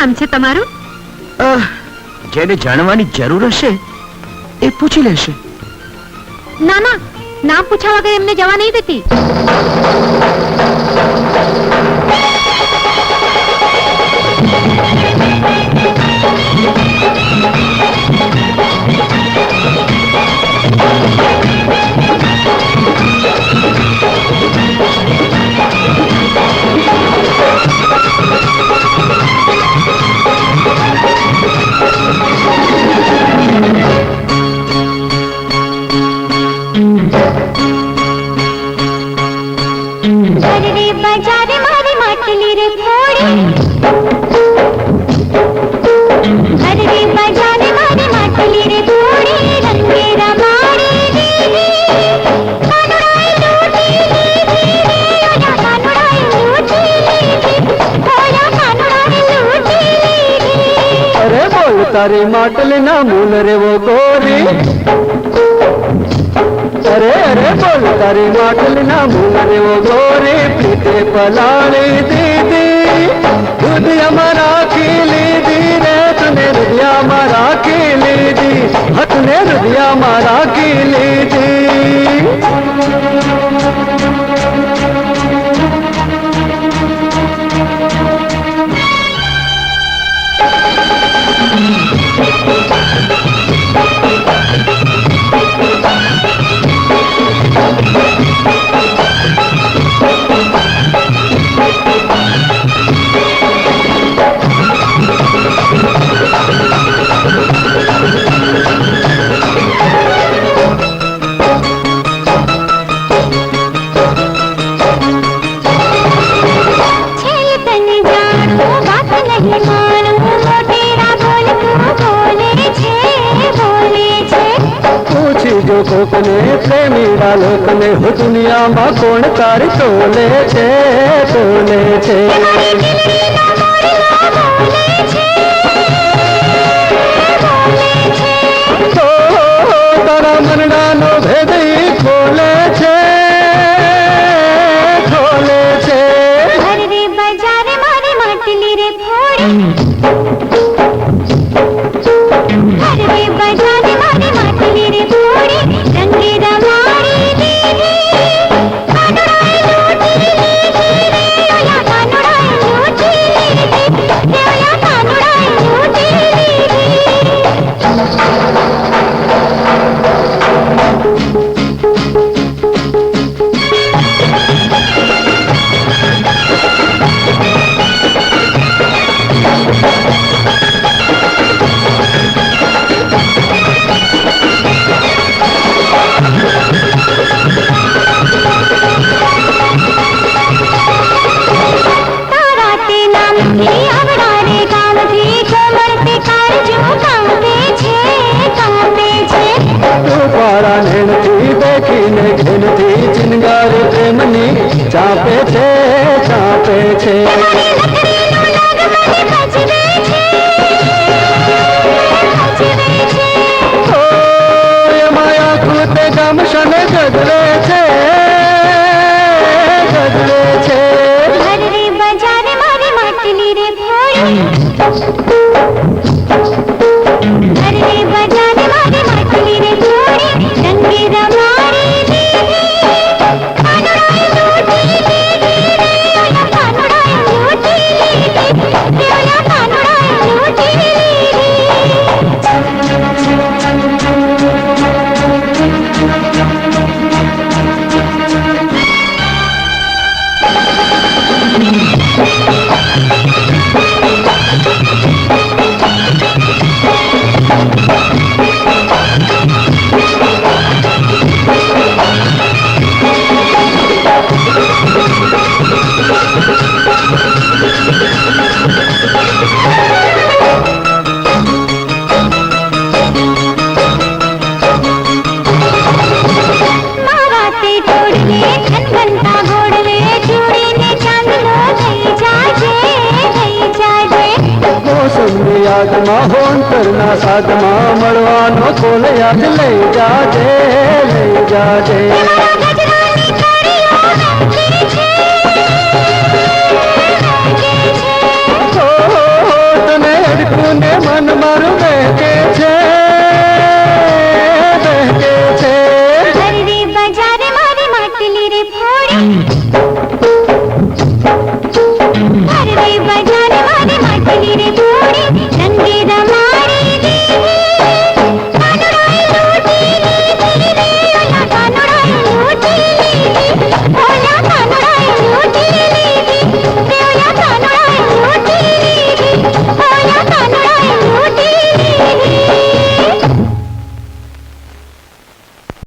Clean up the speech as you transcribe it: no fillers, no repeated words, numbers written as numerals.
નામ છે તમારું? જેને જાણવાની જરૂર હશે એ પૂછી લેશે. ના ના, નામ પૂછ્યા વગર એમને જવા નહીં દેતી. तारी माटली ना मूल रे वो गोरी, अरे अरे बोल तारी माटली ना मूल रे वो गोरी, पीते पलाली दीदी दूध हमारा खिली दी रे, तूने रुदिया मारा खिली दी, तूने रुदिया मारा खिली दी. कोकने प्रेमी बालकने हो दुनिया में कोण तारी तोले छे तोले छे. तो तारा मनडा नो भेद खोले छे खोले छे. अरे रे बजारे मारी माटली रे फोड़ी, अरे रे बजारे मारी माटली रे फोड़ी, रंगे रमाड़ी दीदी कानुड़ाई लूटी लीदी रे, ओया कानुड़ाई लूटी लीदी रे, ओया कानुड़ाई लूटी लीदी. चापे छे चापे छे. माया कूते गमशन गजरे छे गजरे छे. अरे बजारे मारी माटली रे फोड़ी, अरे बजारे मारी माटली रे फोड़ी, रंगे रमाड़ी दीदी कानुड़ाई लूटी लीदी रे, ओया कानुड़ाई लूटी लीदी रे, ओया कानुड़ाई लूटी लीदी. યાદમાં હોંતરના સાદમાં મળવાનો કોલ યાદ લઈ જાજે લઈ જાજે.